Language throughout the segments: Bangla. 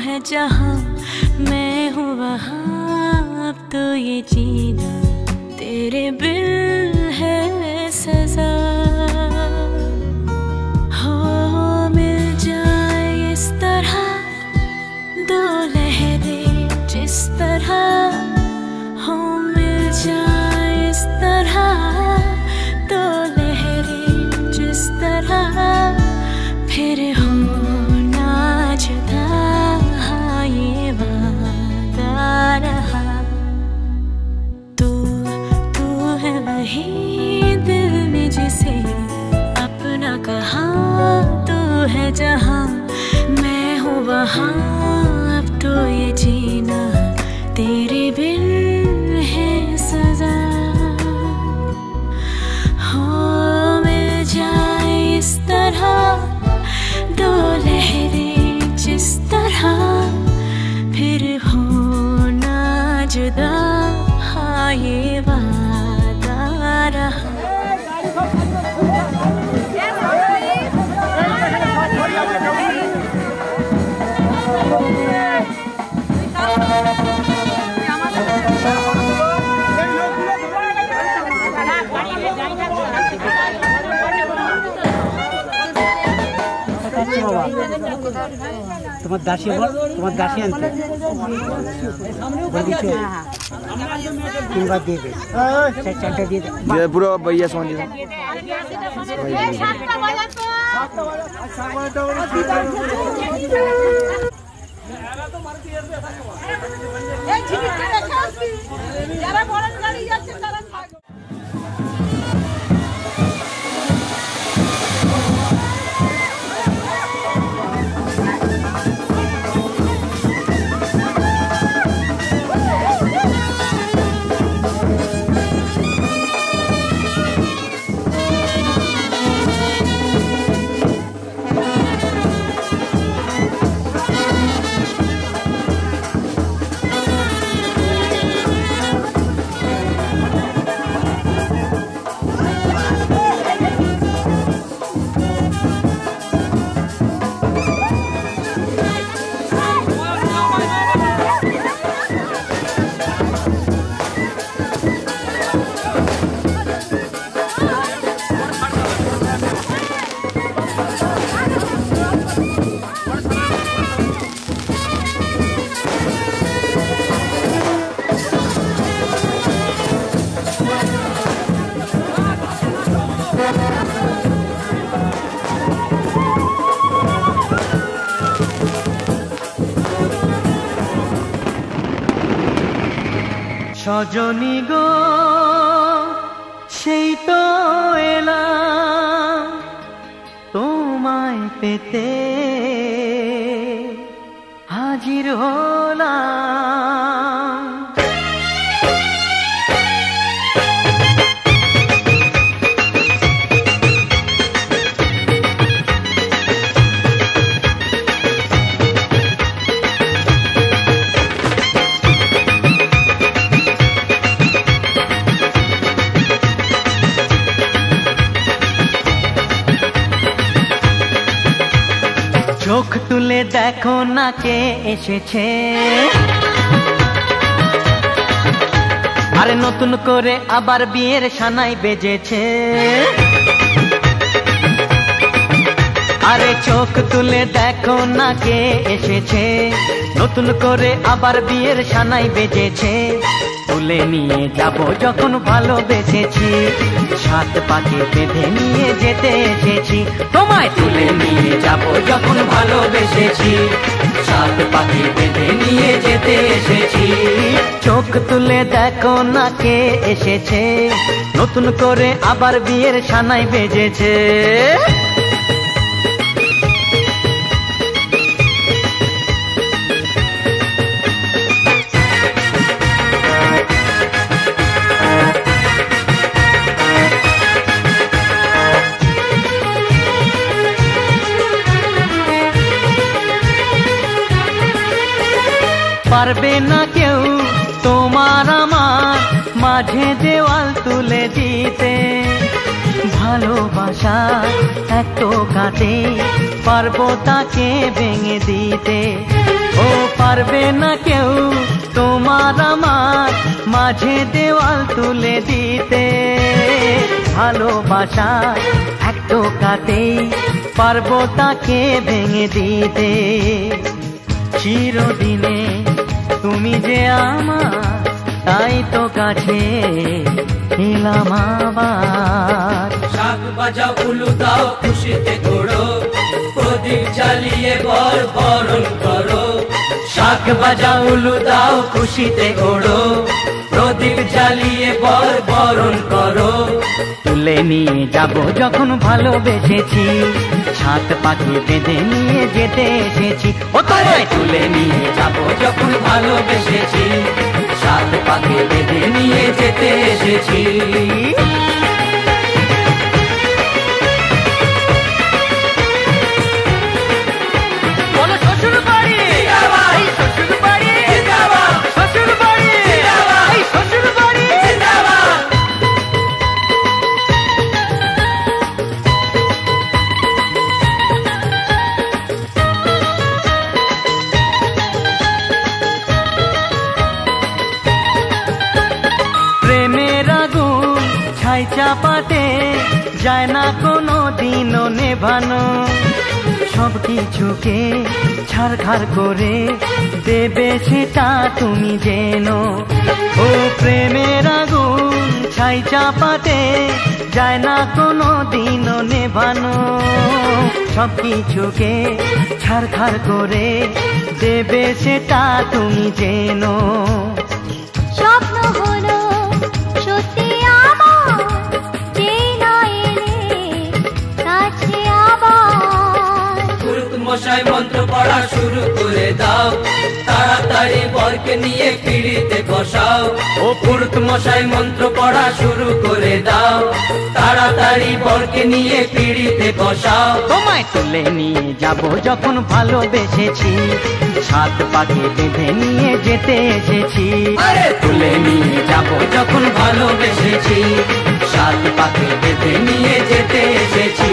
है जहाँ मैं हूँ वहाँ। अब तो ये जीना तेरे बिन है सजा। हो मिल जाए इस तरह दो लहरें जिस तरह, हो मिल जाए इस तरह दो लहरें जिस तरह, फिर हो ना जुदा ये वादा रहा। तू है वही दिल में जिसे अपना कहा। तू है जहाँ मैं हूँ वहाँ। अब तो ये जीना तेरे बिन है सजा। हो मिल जाए इस तरह दो लहरें जिस तरह, फिर हो ना जुदा ये वादा रहा। তোমার দাসী তোমার দাসী আনতে তিনবার দিয়ে দে, চারটা দিয়ে দে পুরো भैया समझ সজনী গো সেই তো এলাম তোমায় পেতে, হাজির হলাম। চোখ তুলে দেখো না কে এসেছে, আরে নতুন করে আবার বিয়ের সানাই বেজেছে। আরে চোখ তুলে দেখো না কে এসেছে, নতুন করে আবার বিয়ের সানাই বেজেছে। তুলে নিয়ে যাব যখন ভালোবেসেছি, সাত পাকে বেঁধে নিয়ে যেতে এসেছি। তোমায় তুলে নিয়ে যাব যখন ভালোবেসেছি, সাত পাকে বেঁধে নিয়ে যেতে এসেছি। চোখ তুলে দেখো না কে এসেছে, নতুন করে আবার বিয়ের সানাই বেজেছে। পারবে না কেউ তোমার আমার মাঝে দেওয়াল তুলে দিতে, ভালোবাসা এক তো কাটে পারবো তাকে ভেঙে দিতে। ও পারবে না কেউ তোমার আমার মাঝে দেওয়াল তুলে দিতে। ভালোবাসা এক টোকাতেই পারবো তাকে ভেঙে দিতে। চিরদিনে তুমি যে আমার, তাই তো কাছে এলাম আবার। শাক বাজাও উলু দাও খুশিতে ঘোড়ো, প্রদীপ জ্বালিয়ে বর বরণ করো। শাক বাজাও উলু দাও খুশিতে ঘোড়ো, প্রদীপ জ্বালিয়ে বর বরণ করো। তুলে নিয়ে যাব যখন ভালোবেসেছি, সাত পাখি বেঁধে নিয়ে যেতে এসেছি। ও তোমায় তুলে নিয়ে যাব যখন ভালোবেসেছি, সাত পাখি বেঁধে নিয়ে যেতে এসেছি। বলো শ্বশুর বাড়ি, এই শ্বশুর বাড়ি, শ্বশুর বাড়ি, এই শ্বশুর বাড়ি। প্রেমের আগুন ছাই চাপাতে যায় না কোনো দিনও নেভানো। সব কিছুকে ছাড়খাড় করে দেবে সেটা তুমি জেনো। ও প্রেমের আগুন ছাই চাপাতে যায় না কোনো দিনও নেভানো। সব কিছুকে ছাড়খাড় করে দেবে সেটা তুমি জেনো। স্বপ্ন হলো সত্যি আমার, যে না এলে কাছে আবার। পুরুত মশাই মন্ত্র পড়া শুরু করে দাও, তাড়াতাড়ি বরকে নিয়ে পিড়িতে বসাও। ও পুরুত মশাই মন্ত্র পড়া শুরু করে দাও, তাড়াতাড়ি বরকে নিয়ে পিড়িতে বসাও। তোমায় তুলে নিয়ে যাব যখন ভালোবেসেছি, সাত পাখি বেঁধে নিয়ে যেতে এসেছি। আরে তুলে নিয়ে যাব যখন ভালোবেসেছি, সাত পাখি বেঁধে নিয়ে যেতে এসেছি।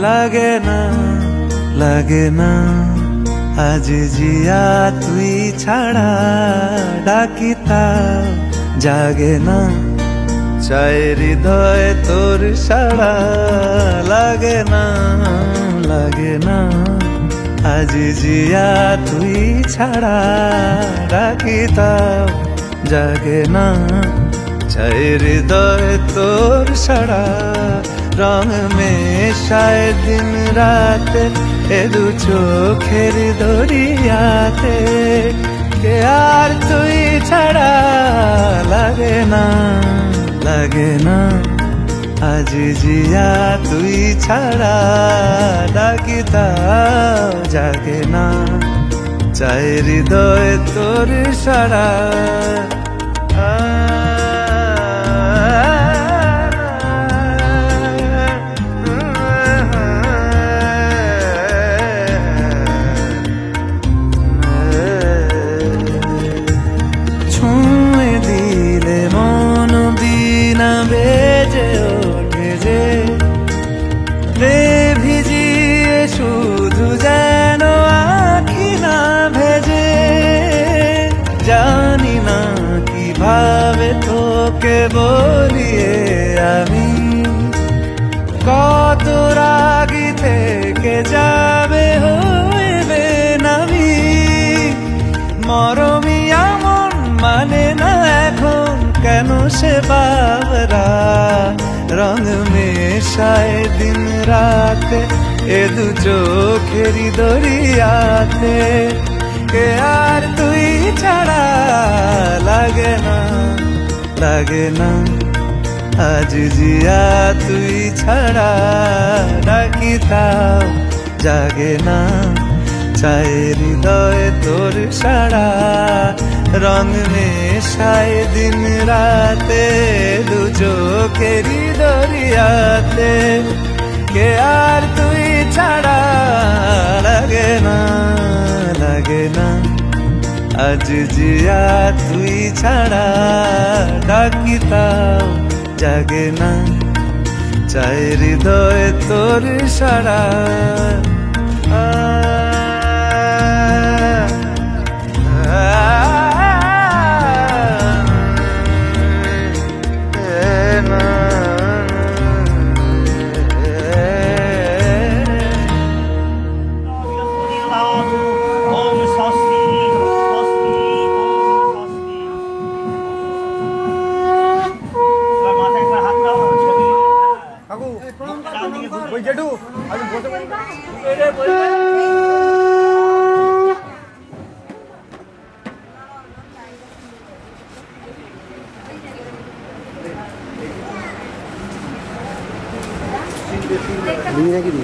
লাগে না লাগে না আজ জিয়া তুই ছাড়া ডাকি তাও জাগে না চাই হৃদয় তোর সাড়া লাগে না আজ জিয়া তুই ছাড়া ডাকি তাও জাগে না চাই হৃদয় তোর সাড়া রং মেশায় দিন রাতে এ দু চোখের দরিয়াতে কে আর তুই ছাড়া লাগে না আজ জিয়া তুই ছাড়া ডাকি তাও জাগে না চাই হৃদয় তোর সাড়া তোকে বলিয়ে আমি কত রাগি থেকে যাবে হইবে নামি মরমি এমন মানে না এখন কেন সে বাবরা রং মেশায় দিন রাতে এ দু চোখেরি দরিয়াতে কে আর তুই ছাড়া লাগে না আজ জিয়া তুই ছাড়া ডাকি তাও জাগে না চাই হৃদয় তোর সাড়া রং মেশায় দিন রাতে দু চোখেরি দরিয়াতে কে আর তুই ছাড়া লাগে না আজ জিয়া তুই ছাড়া ডাকি তাও জাগে না চাই হৃদয় তোর সাড়া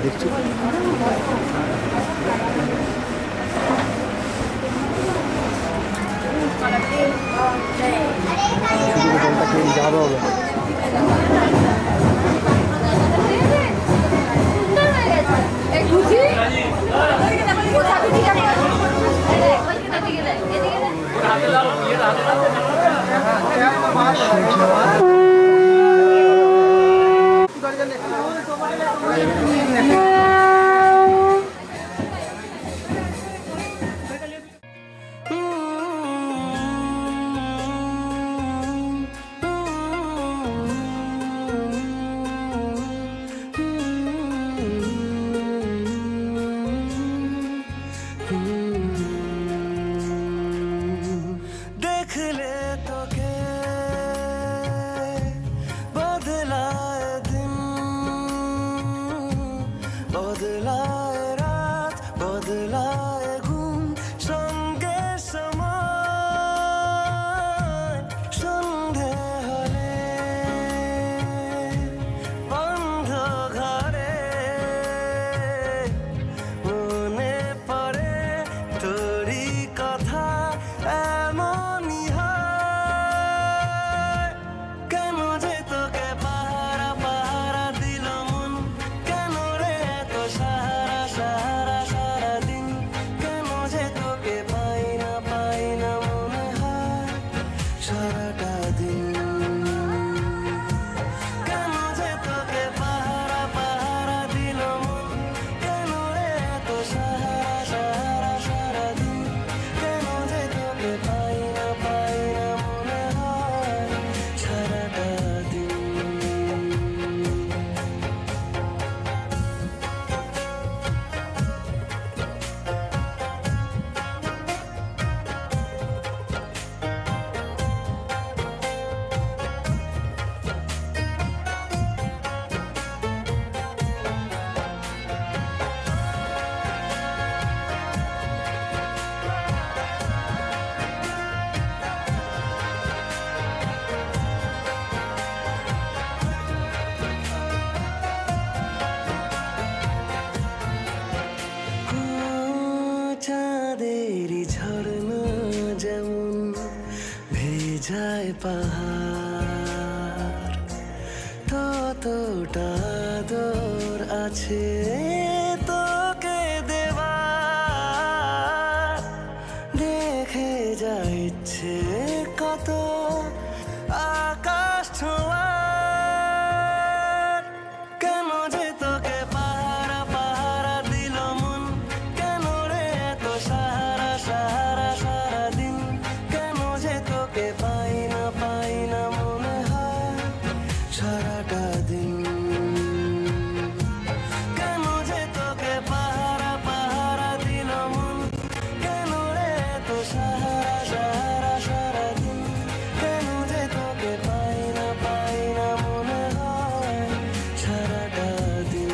দেখছি যাবো হবে যায় পাহাড়, ততটা আদর আছে তোকে দেবার। দেখে যা ইচ্ছে কত আকাশ ছোঁয়ার। কেন যে তোকে পাহারা পাহারা দিল মন, কেন রে এত সাহারা সাহারা সারাদিন। কেন যে তোকে পাই না মনে হয় সারাটা দিন। কেন যে তোকে পাহারা পাহারা দিল মন, কেন রে এত সাহারা সাহারা সারাদিন। কেন যে তোকে পাই না মনে হয় সারাটা দিন।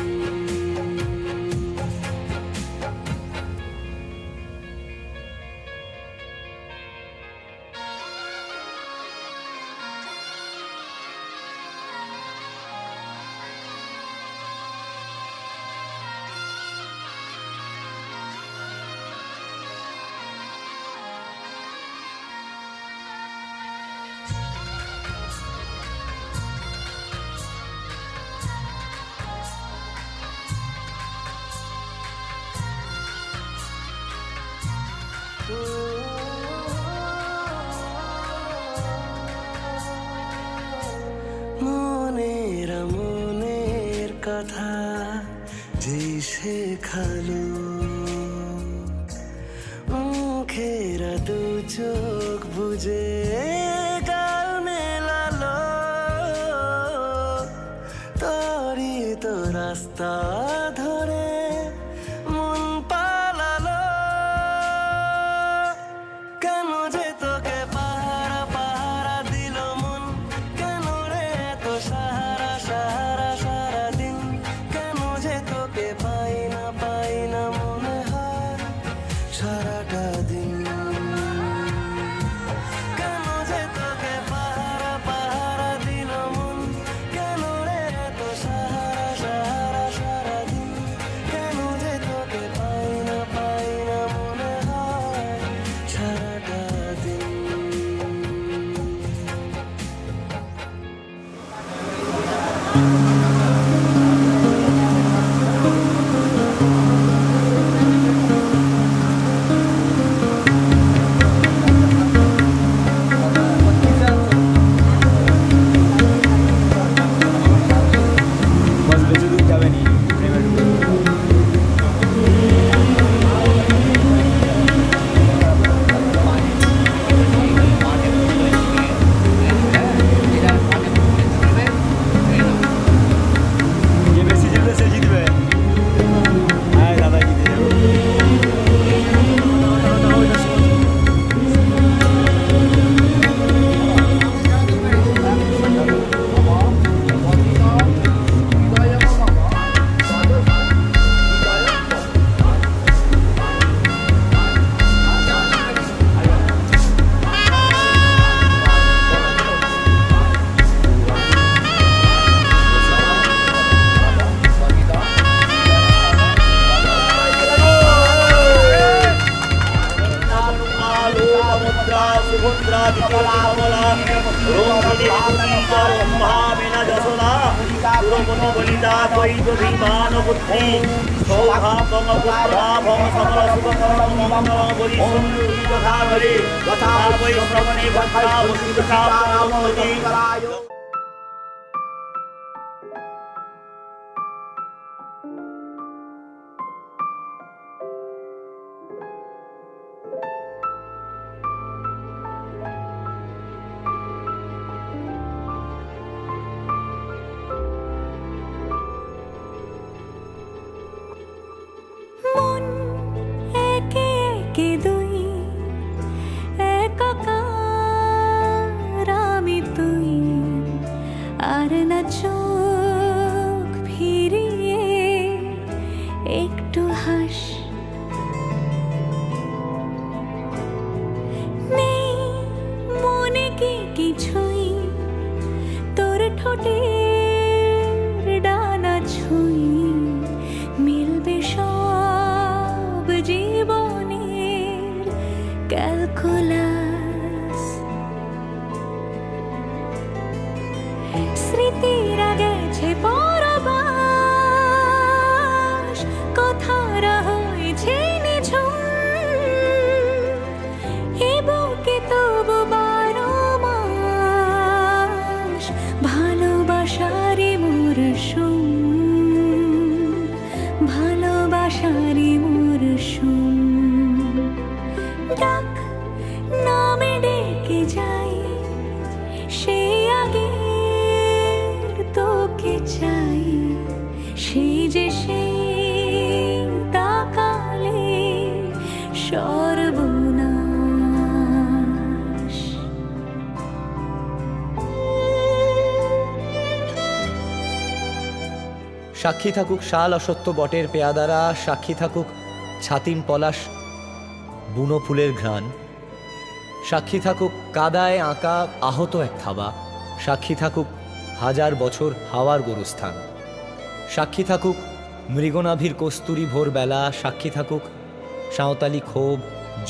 মনের কথা যে শেখালো, মুখেরা দু চোখ বুঝে গাল মেলালো। তোরই তো রাস্তা ধরে মন পালালো। কেন যে তোকে পাহারা পাহারা দিল মন, কেন রে এত সাহারা সাহারা সারাদিন। কেন যে তোকে পাই না মনে হয় সারাটা দিন। কেন যে তোকে পাহারা পাহারা দিল মন, কেন রে এত সাহারা সাহারা সারাদিন। কেন যে তোকে পাই না মনে হয় সারাটা দিন। बस बेचे दूर जावे नहीं ये बेसी जितने से जीतबे आए दादा जीते जाओ। মন একে একে দুই একাকার আমি তুই, আর না চোখ ফিরিয়ে একটু হাস। নেই মনে কি কিছুই তোর ঠোঁটের ডানা ছুঁই, মিলবে সব জীবনের ক্যালকুলাস। স্মৃতিরা গেছে পরবাস, কথারা হয়েছে নিঝুম, এ বুকে তবু 12 মাস ভালোবাসারই মরশুম, ভালোবাসারই মরশুম। ডাক নামে ডেকে যাই, সে আগের তোকে চাই, সে যে সে তাকালে সর্বনাশ। সাক্ষী থাকুক শাল অসত্য বটের পেয়াদারা, সাক্ষী থাকুক ছাতিম পলাশ বুনো ফুলের ঘ্রাণ, সাক্ষী থাকুক কাদায় আঁকা আহত এক থাবা, সাক্ষী থাকুক 1000 বছর হাওয়ার গোরস্থান, সাক্ষী থাকুক মৃগনাভির কস্তুরী ভোরবেলা, সাক্ষী থাকুক সাঁওতালি ক্ষোভ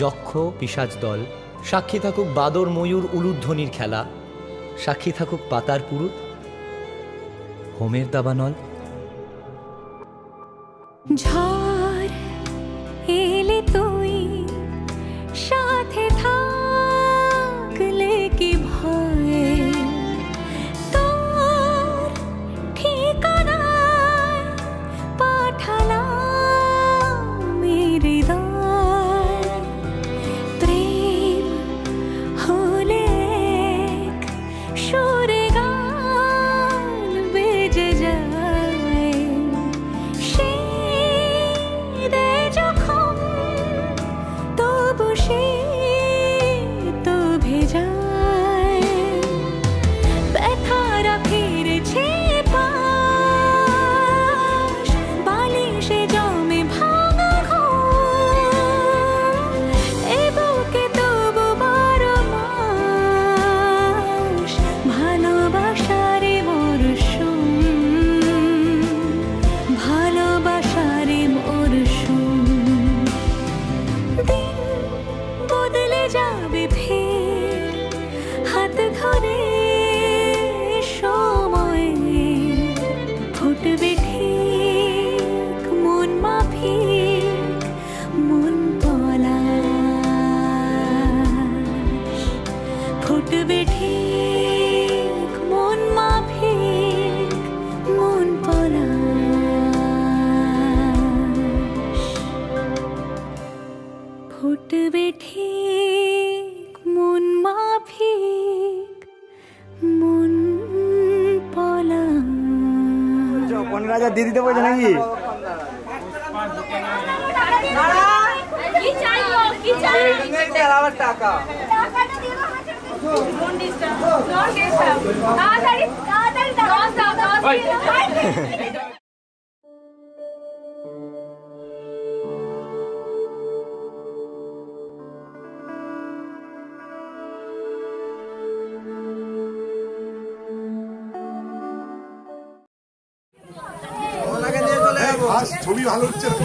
যক্ষ পিশাচ দল, সাক্ষী থাকুক বাদর ময়ূর উলুধ্বনির খেলা, সাক্ষী থাকুক পাতার পুরুত হোমের দাবানল। ঝড় এলে তুই সাথে থাকলে কি ভয়, তোর ঠিকানায় পাঠালাম হৃদয়, প্রেম হলে এক সুরে গান বেজে যায়, সে দে যখন তবু সে তো ভেজায়, ব্যথারা ফিরেছে পাশ, বালিশে জমে ভাঙা ঘুম, এ বুকে তবু 12 মাস ভালোবাসারে মরশুম, ভালোবাসারে মরশুম। দিন বদলে যাবে ফের হাত ধরে সময়, ফুটবে ঠিক মন মাফিক মন পলাশ, ফুটবে ঠিক মন মাফিক মন পলাশ, ফুটবে ঠিক মন মাফিক মন পলাশ। কোন রাজা দিয়ে দিতে বলছে নাকি? ছবি ভালো হচ্ছে না।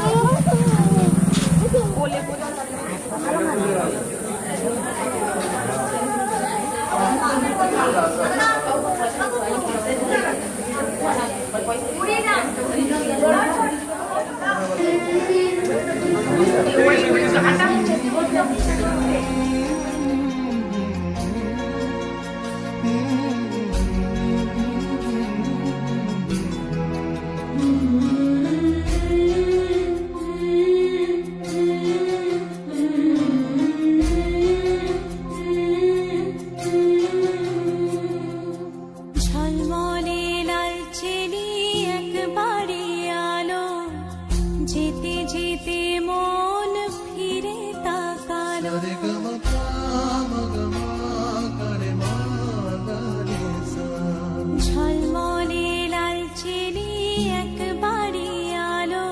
ঝলমলে লালচেলি একবারে আলো, যেতে যেতে মন ফিরে তাকালো, ঝলমলে লালচেলি একবারে আলো,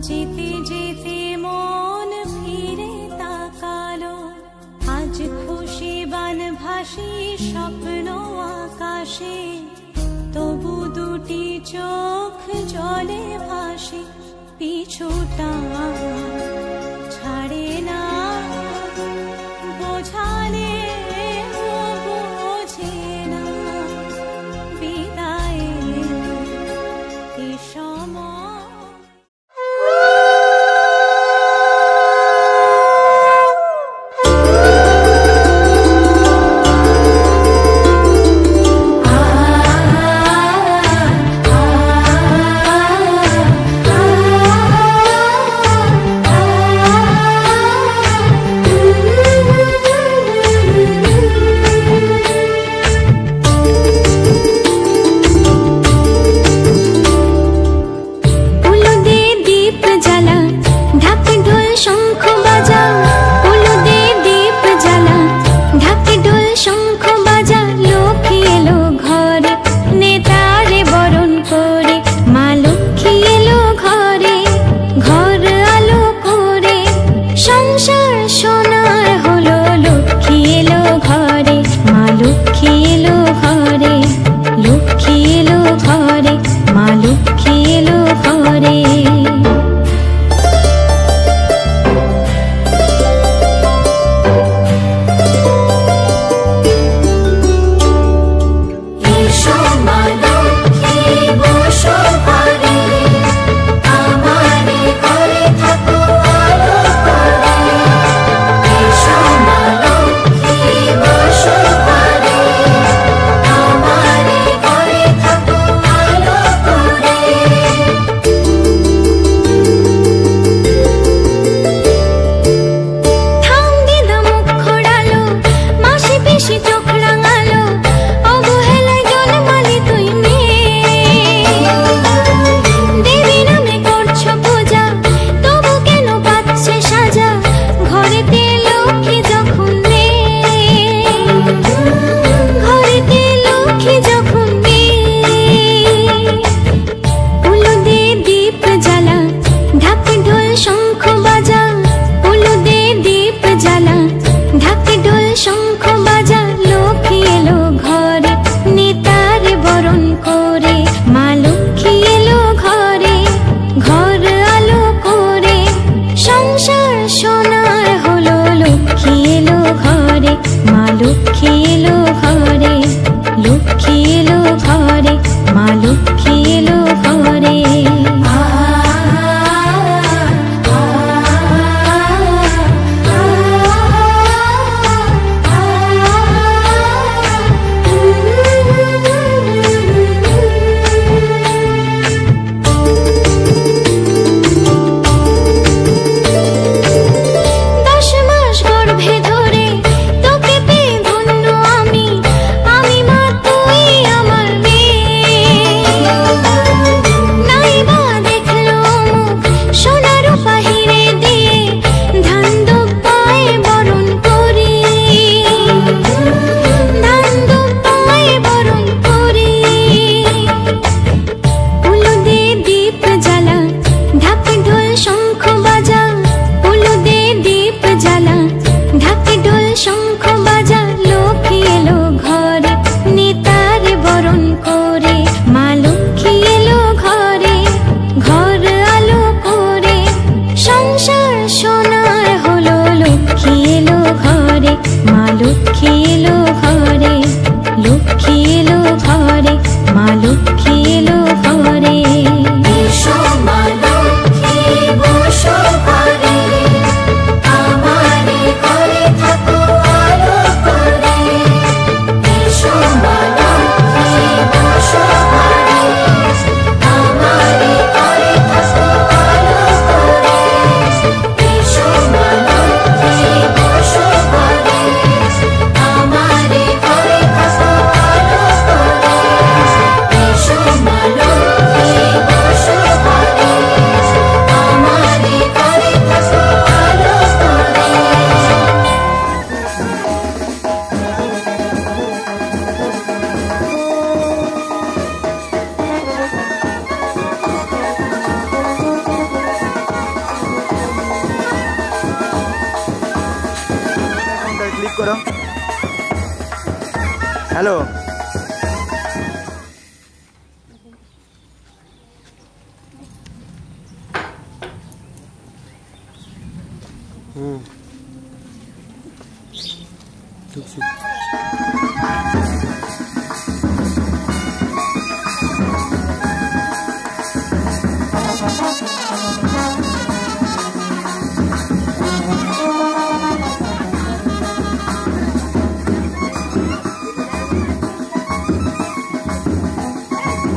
যেতে যেতে মন ফিরে তাকালো, আজ খুশি বানভাসী স্বপ্ন আকাশে, তবু দুটি চোখ জলে ভাসে, পিছুটা ছাড়ে না, বোঝালে বোঝে না, লক্ষ্মী এলো ঘরে। হ্যালো,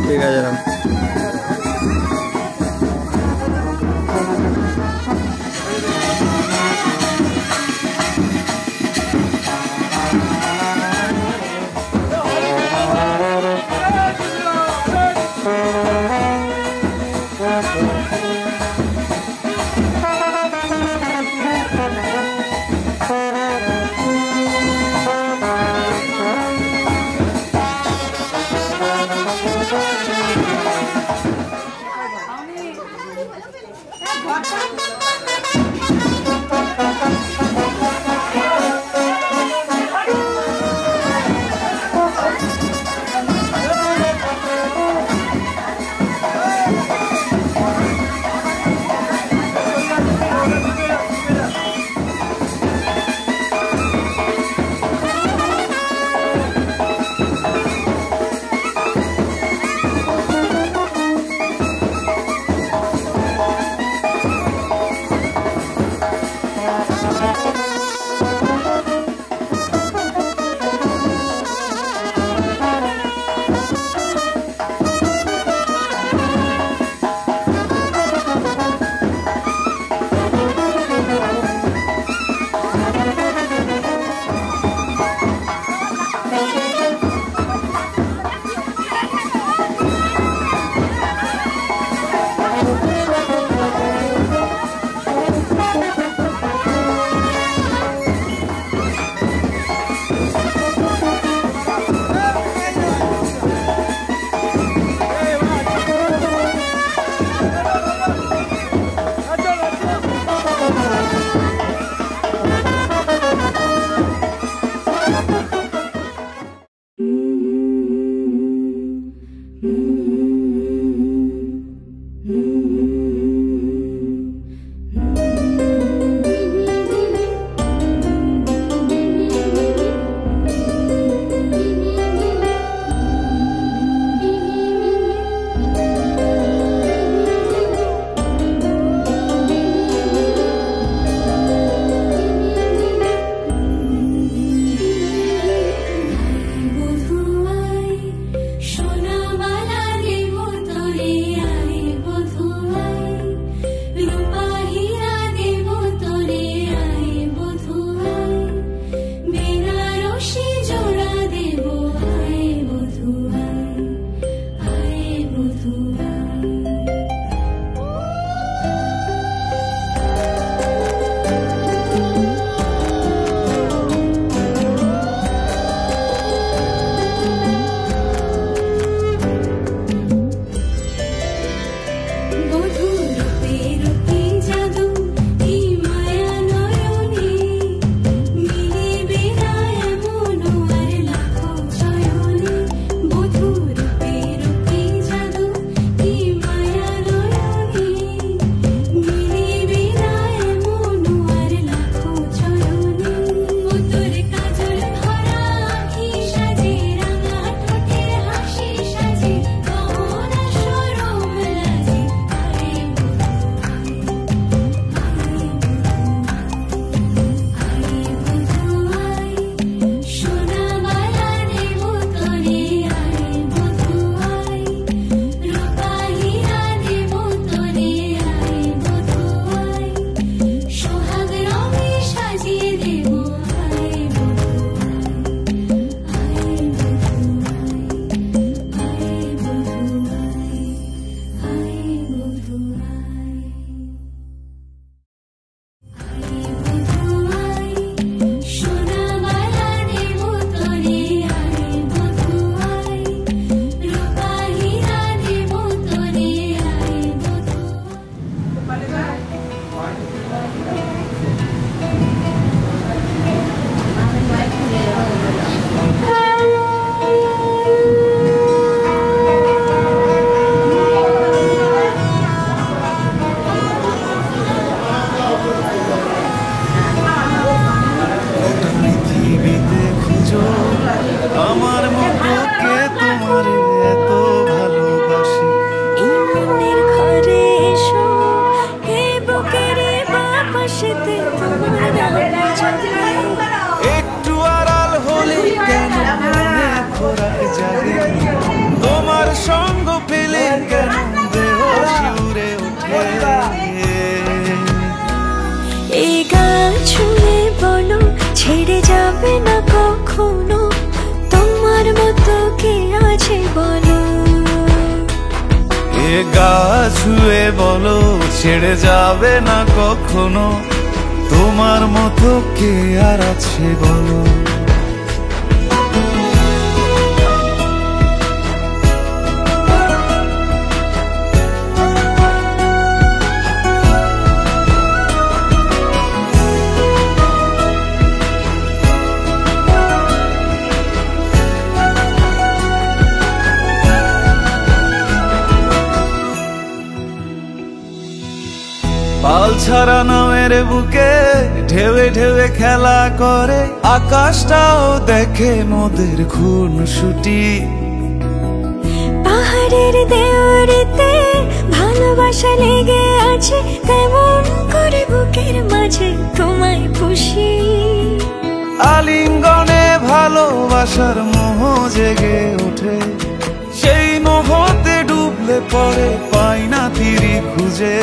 ঠিক আছে রাম। কেন দেহ শিউরে ওঠে। এই গান ছুঁয়ে বলো ছেড়ে যাবে না কখনো, তোমার মতো কে আছে বলো। এ গা ছুঁয়ে বলো ছেড়ে যাবে না কখনো, তোমার মতো কে আর আছে বলো। পাল ছাড়া নামের বুকে ঢেউে ঢেউে খেলা করে, আকাশটাও দেখে মোদের খুনসুটি। পাহাড়ের দেওয়ারিতে ভালোবাসা লেগে আছে, তেমন করে বুকের মাঝে তোমায় পুষি। আলিঙ্গনে ভালোবাসার মোহ জেগে ওঠে, সেই মোহতে ডুবলে পরে পাই না তীরি খুঁজে।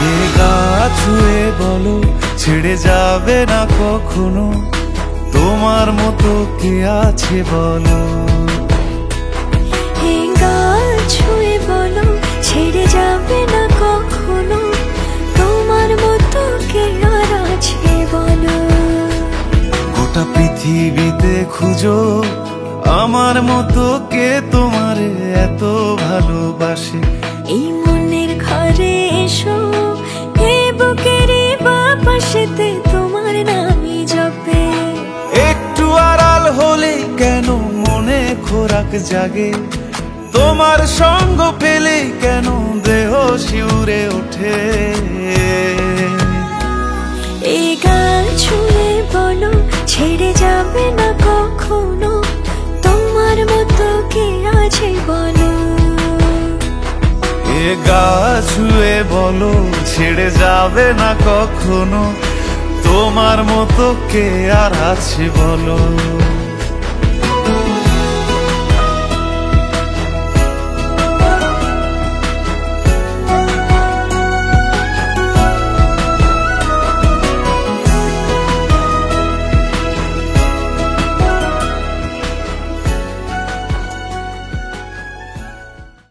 এ গা ছুঁয়ে বলো ছেড়ে যাবে না কখনো, তোমার মতো কে আছে বলো। এই গান ছুঁয়ে বলো ছেড়ে যাবে না কখনো, তোমার মতো কে আর আছে বলো। গোটা পৃথিবীতে খুঁজো আমার মতো কে তোমারে এত ভালোবাসে। এই মনের ঘরে এসো, এই বুকেরই বাপাশেতে তোমার নামই জপে। একটু আড়াল হলেই কেন মনে খোরাক জাগে, তোমার সঙ্গ পেলেই কেন দেহ শিউরে ওঠে। এই গান ছুঁয়ে বলো ছেড়ে যাবে না কখনো, তোমার মতো কে আছে বলো। এ গা ছুঁয়ে বলো ছেড়ে যাবে না কখনো, তোমার মতো কে আর আছে বলো।